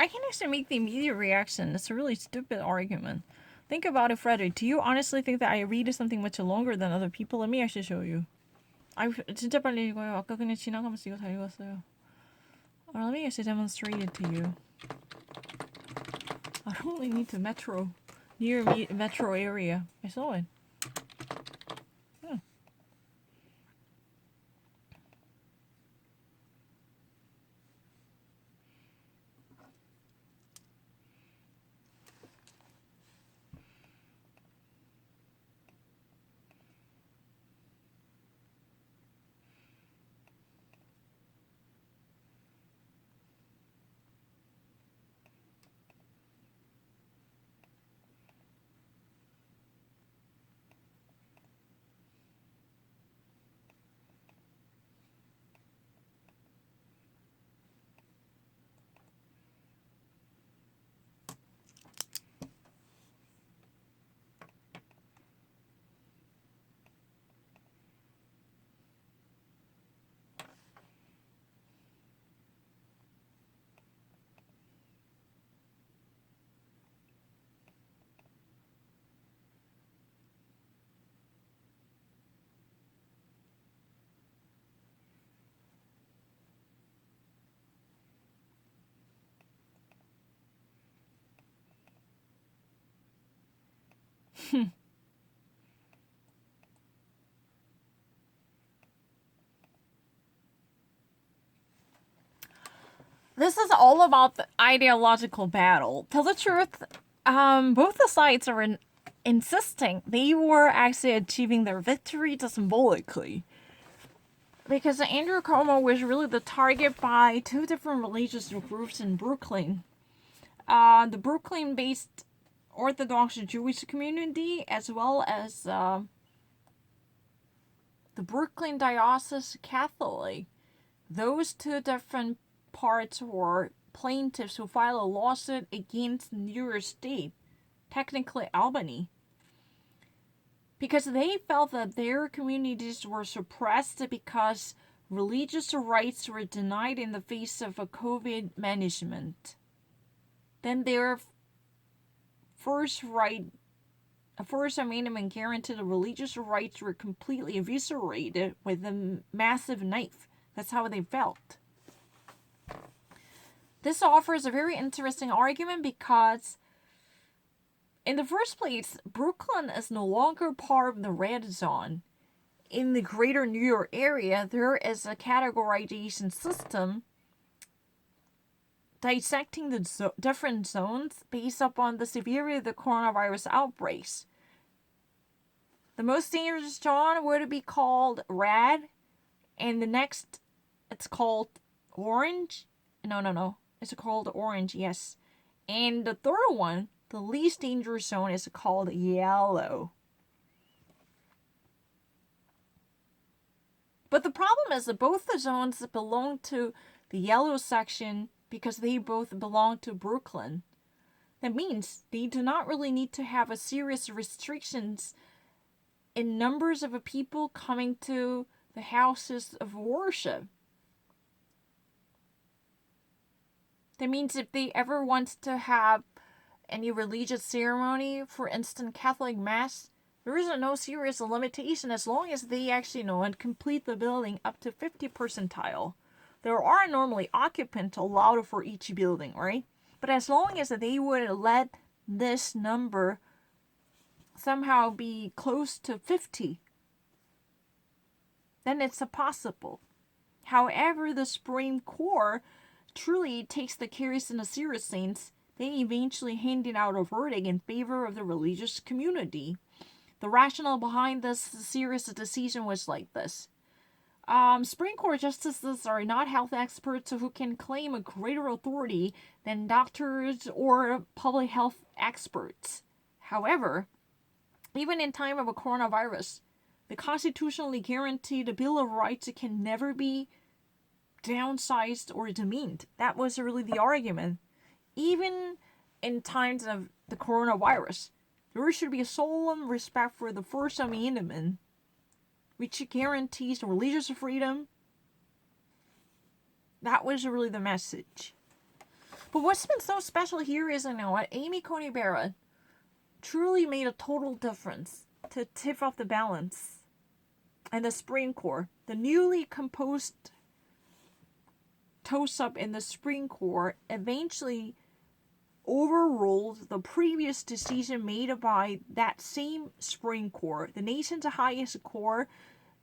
I can actually make the immediate reaction. It's a really stupid argument. Think about it, Frederick. Do you honestly think that I read something much longer than other people? Let me actually show you. 진짜 빨리 읽어요. 아까 그냥 지나가면서 이거 다 읽었어요. Let me actually demonstrate it to you. I don't really need to near me metro area. I saw it. This is all about the ideological battle. Tell the truth, both the sides are insisting they were actually achieving their victory just symbolically. Because Andrew Cuomo was really the target by two different religious groups in Brooklyn. The Brooklyn-based Orthodox Jewish community, as well as the Brooklyn Diocese Catholic. Those two different parts were plaintiffs who filed a lawsuit against New York State, technically Albany, because they felt that their communities were suppressed because religious rights were denied in the face of a COVID management. Then their First Amendment guaranteed religious rights were completely eviscerated with a massive knife. That's how they felt. This offers a very interesting argument because, in the first place, Brooklyn is no longer part of the red zone. In the greater New York area, there is a categorization system dissecting the different zones based upon the severity of the coronavirus outbreaks. The most dangerous zone would be called red, and the next, it's called orange. No. It's called orange, yes. And the third one, the least dangerous zone, is called yellow. But the problem is that both the zones belong to the yellow section because they both belong to Brooklyn. That means they do not really need to have a serious restrictions in numbers of people coming to the houses of worship. That means if they ever want to have any religious ceremony, for instance, Catholic Mass, there is no serious limitation as long as they actually and complete the building up to 50 percentile. There are normally occupants allowed for each building, right? But as long as they would let this number somehow be close to 50, then it's possible. However, the Supreme Court truly takes the case in a serious sense, they eventually handed out a verdict in favor of the religious community. The rationale behind this serious decision was like this. Supreme Court justices are not health experts who can claim a greater authority than doctors or public health experts. However, even in time of a coronavirus, the constitutionally guaranteed Bill of Rights can never be downsized or demeaned. That was really the argument. Even in times of the coronavirus, there should be a solemn respect for the First Amendment, which guarantees religious freedom. That was really the message. But what's been so special here is, you know what, Amy Coney Barrett truly made a total difference to tip off the balance. And the Supreme Court, the newly composed toss-up in the Supreme Court, eventually overruled the previous decision made by that same Supreme Court. The nation's highest court,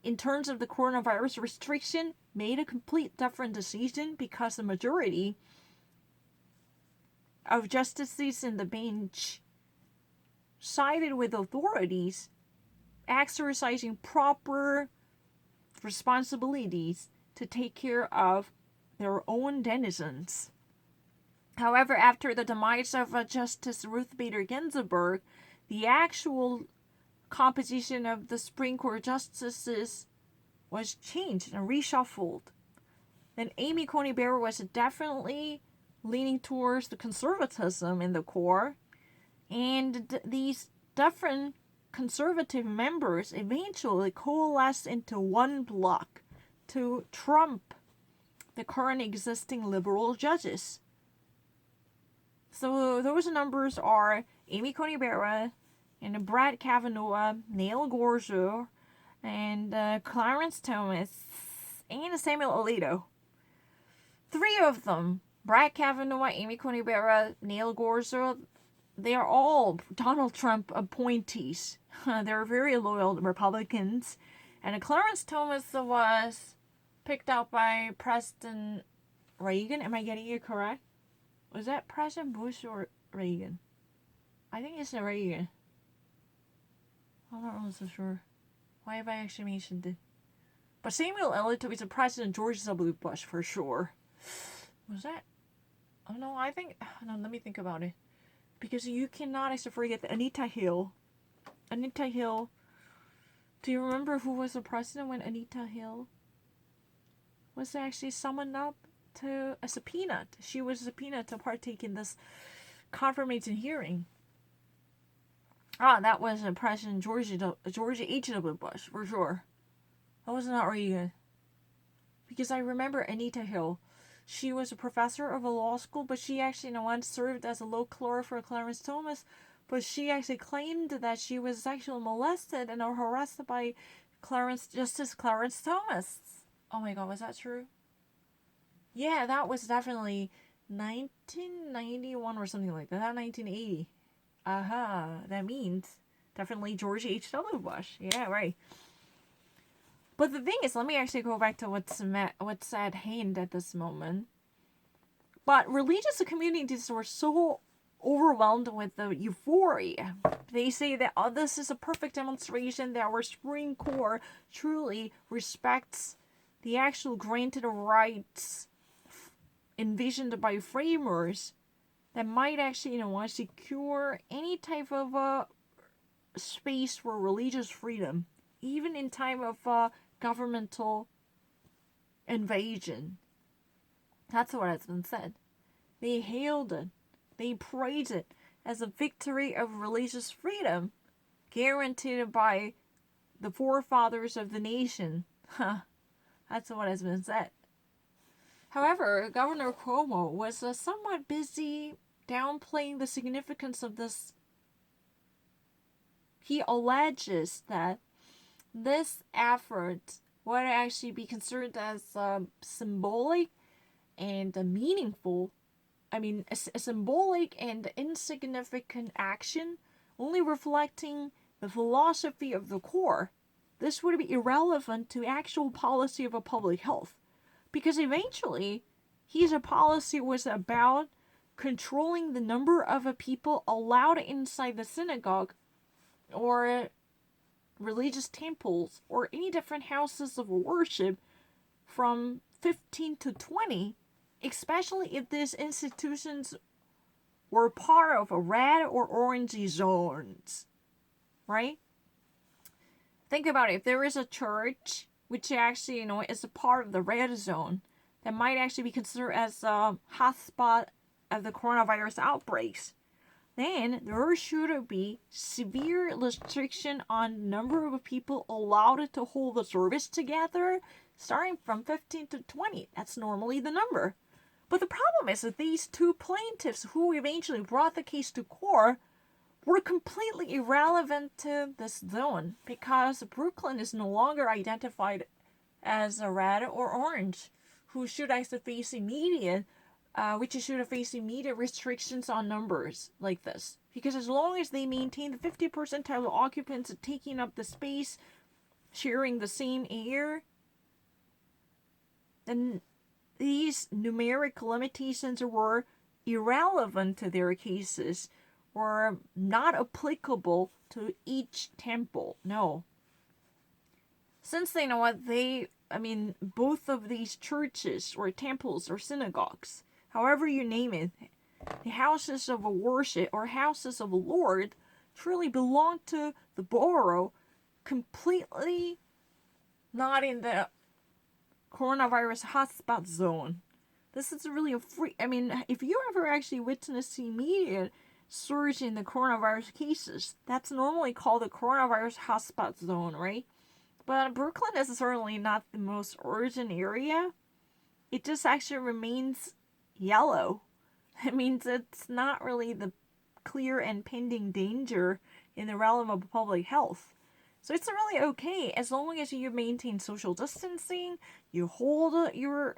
in terms of the coronavirus restriction, made a complete different decision because the majority of justices in the bench sided with authorities exercising proper responsibilities to take care of their own denizens. However, after the demise of Justice Ruth Bader Ginsburg, the actual composition of the Supreme Court justices was changed and reshuffled. Then Amy Coney Barrett was definitely leaning towards the conservatism in the court, and these different conservative members eventually coalesced into one bloc to trump the current existing liberal judges. So those numbers are Amy Coney Barrett and Brett Kavanaugh, Neil Gorsuch, and Clarence Thomas, and Samuel Alito. Three of them, Brett Kavanaugh, Amy Coney Barrett, Neil Gorsuch, they are all Donald Trump appointees. They're very loyal Republicans. And Clarence Thomas was picked out by President Reagan. Am I getting it correct? Was that President Bush or Reagan? I think it's Reagan. I'm not really so sure. Why have I actually mentioned it? But Samuel Alito is a President George W. Bush for sure. Was that? Oh no, I think. No, let me think about it. Because you cannot actually forget that Anita Hill. Anita Hill. Do you remember who was the president when Anita Hill was actually summoned up to a subpoena? She was subpoenaed to partake in this confirmation hearing. That was President George H.W. Bush, for sure. That was not Reagan. Because I remember Anita Hill. She was a professor of a law school, but she actually once served as a law clerk for Clarence Thomas. But she actually claimed that she was sexually molested and harassed by Justice Clarence Thomas. Oh my God, was that true? Yeah, that was definitely 1991 or something like that. Not 1980. That means definitely George H.W. Bush. Yeah, right. But the thing is, let me actually go back to what's at hand at this moment. But religious communities were so overwhelmed with the euphoria. They say that this is a perfect demonstration that our Supreme Court truly respects the actual granted rights envisioned by framers that might actually, secure any type of space for religious freedom, even in time of governmental invasion. That's what has been said. They hailed it. They praised it as a victory of religious freedom, guaranteed by the forefathers of the nation. That's what has been said. However, Governor Cuomo was somewhat busy downplaying the significance of this. He alleges that this effort would actually be considered as symbolic and meaningful. I mean, a symbolic and insignificant action, only reflecting the philosophy of the core. This would be irrelevant to actual policy of a public health. Because eventually, his policy was about controlling the number of people allowed inside the synagogue or religious temples or any different houses of worship from 15 to 20, especially if these institutions were part of a red or orange zones, right? Think about it. If there is a church which actually, is a part of the red zone, that might actually be considered as a hotspot of the coronavirus outbreaks, then there should be severe restriction on number of people allowed to hold the service together, starting from 15 to 20. That's normally the number. But the problem is that these two plaintiffs who eventually brought the case to court were completely irrelevant to this zone because Brooklyn is no longer identified as a red or orange, who should actually face immediate, which should face immediate restrictions on numbers like this. Because as long as they maintain the 50 percentile of occupants taking up the space, sharing the same air, then these numeric limitations were irrelevant to their cases or not applicable to each temple. No. Since they know what both of these churches or temples or synagogues, however you name it, the houses of worship or houses of the Lord truly belong to the borough, completely not in the coronavirus hotspot zone. This is really if you ever actually witnessed the immediate surge in the coronavirus cases, that's normally called the coronavirus hotspot zone, right? But Brooklyn is certainly not the most urgent area. It just actually remains yellow. It means it's not really the clear and pending danger in the realm of public health. So it's really okay as long as you maintain social distancing, you hold your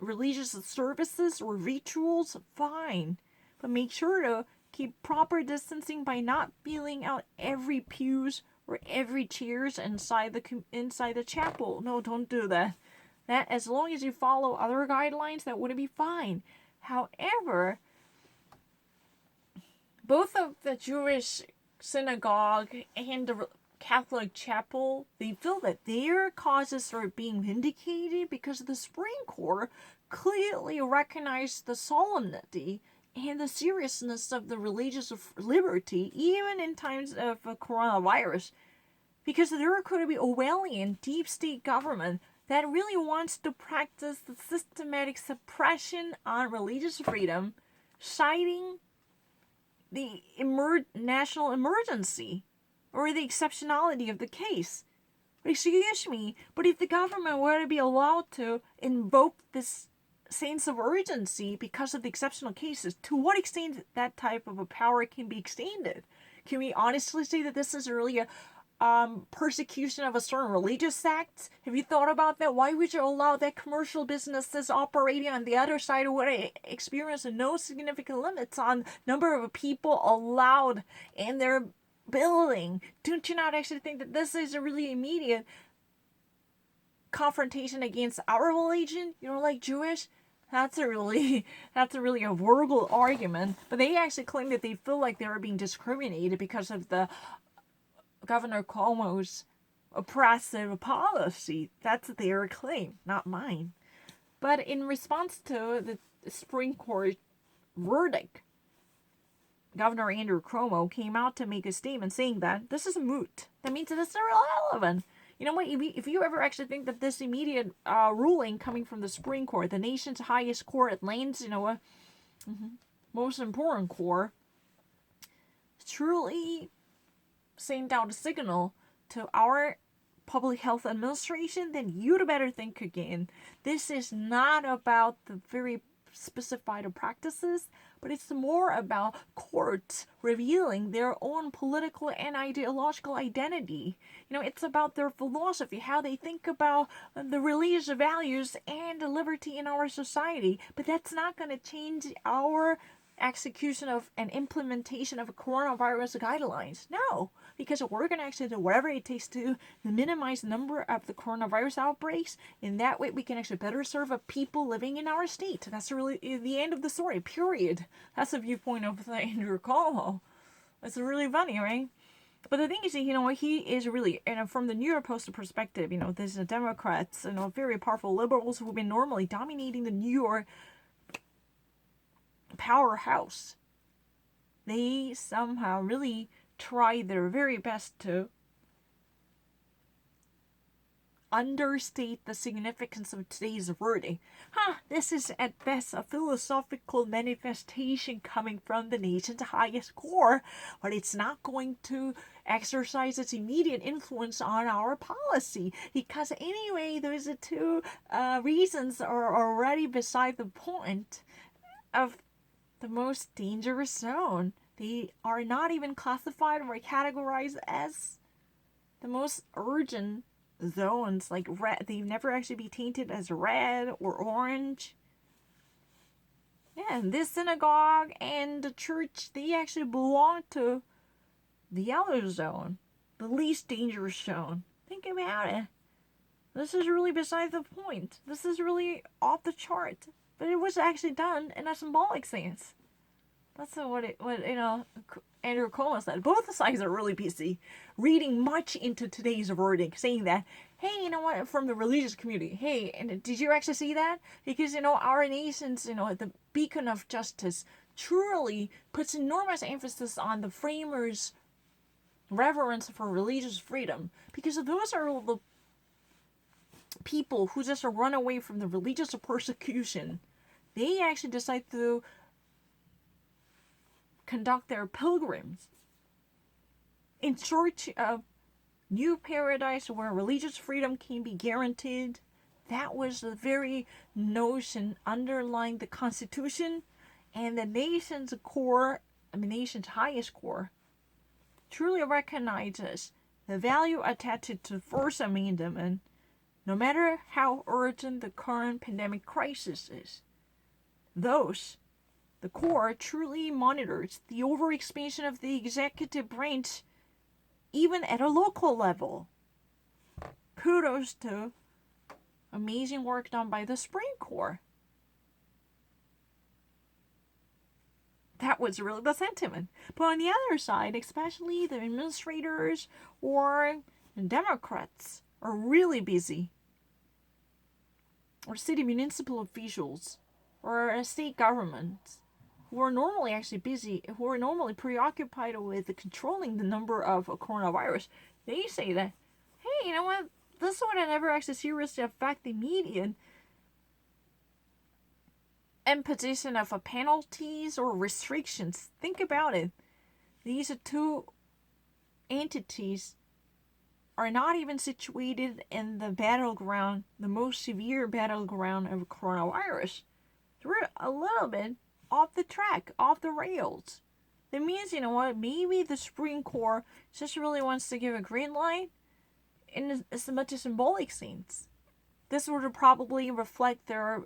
religious services or rituals, fine. But make sure to keep proper distancing by not feeling out every pews or every chairs inside the chapel. No, don't do that. That as long as you follow other guidelines, that would be fine. However, both of the Jewish synagogue and the Catholic chapel, they feel that their causes are being vindicated because the Supreme Court clearly recognized the solemnity and the seriousness of the religious liberty, even in times of coronavirus. Because there could be Orwellian deep state government that really wants to practice the systematic suppression on religious freedom, citing the national emergency or the exceptionality of the case. But excuse me, but if the government were to be allowed to invoke this sense of urgency because of the exceptional cases, to what extent that type of a power can be extended? Can we honestly say that this is really a persecution of a certain religious sect? Have you thought about that? Why would you allow that commercial businesses operating on the other side would experience no significant limits on number of people allowed in their building? Don't you not actually think that this is a really immediate confrontation against our religion? You know, like Jewish? That's a really a verbal argument. But they actually claim that they feel like they are being discriminated because of the Governor Cuomo's oppressive policy. That's their claim, not mine. But in response to the Supreme Court verdict, Governor Andrew Cuomo came out to make a statement saying that this is moot. That means that it's irrelevant. You know what? If you ever actually think that this immediate ruling coming from the Supreme Court, the nation's highest court, Atlanta's, most important court, truly send out a signal to our public health administration, then you'd better think again. This is not about the very specified practices, but it's more about courts revealing their own political and ideological identity. It's about their philosophy, how they think about the religious values and the liberty in our society. But that's not going to change our execution of an implementation of coronavirus guidelines. No, because we're going to actually do whatever it takes to minimize the number of the coronavirus outbreaks. In that way, we can actually better serve people living in our state. That's really the end of the story, period. That's the viewpoint of Andrew Cuomo. It's really funny, right? But the thing is, he is really, from the New York Post perspective, there's the Democrats, very powerful liberals who've been normally dominating the New York powerhouse. They somehow really try their very best to understate the significance of today's verdict. This is at best a philosophical manifestation coming from the nation's highest core, but it's not going to exercise its immediate influence on our policy, because anyway, those two reasons are already beside the point of the most dangerous zone. They are not even classified or categorized as the most urgent zones, like red. They never actually be tainted as red or orange. Yeah, and this synagogue and the church, they actually belong to the yellow zone, the least dangerous zone. Think about it. This is really beside the point. This is really off the chart. But it was actually done in a symbolic sense. That's what Andrew Cuomo said. Both sides are really busy reading much into today's verdict, saying that, hey, you know what, from the religious community, hey, and did you actually see that? Because, our nation's, the beacon of justice truly puts enormous emphasis on the framers' reverence for religious freedom. Because those are the people who just run away from the religious persecution. They actually decide to conduct their pilgrims in search of new paradise where religious freedom can be guaranteed. That was the very notion underlying the Constitution, and the nation's highest core truly recognizes the value attached to the First Amendment, no matter how urgent the current pandemic crisis is. The core truly monitors the overexpansion of the executive branch, even at a local level. Kudos to amazing work done by the Supreme Court. That was really the sentiment. But on the other side, especially the administrators or Democrats are really busy. Or city municipal officials or state governments who are normally actually busy, who are normally preoccupied with controlling the number of coronavirus, they say that, hey, you know what, this would never actually seriously affect the immediate imposition of penalties or restrictions. Think about it. These two entities are not even situated in the battleground, the most severe battleground of coronavirus. They're a little bit off the track, off the rails. That means, maybe the Supreme Court just really wants to give a green light in as much a symbolic sense. This would probably reflect their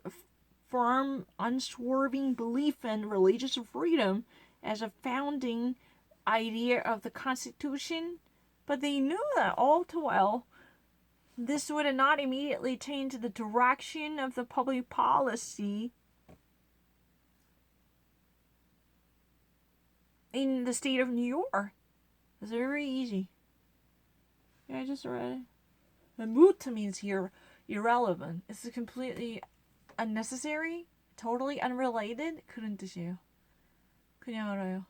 firm, unswerving belief in religious freedom as a founding idea of the Constitution, but they knew that all too well. This would not immediately change the direction of the public policy in the state of New York. It's very easy. Yeah, I just read it. The moot means here irrelevant. It's completely unnecessary, totally unrelated. 그런 뜻이에요. 그냥 알아요.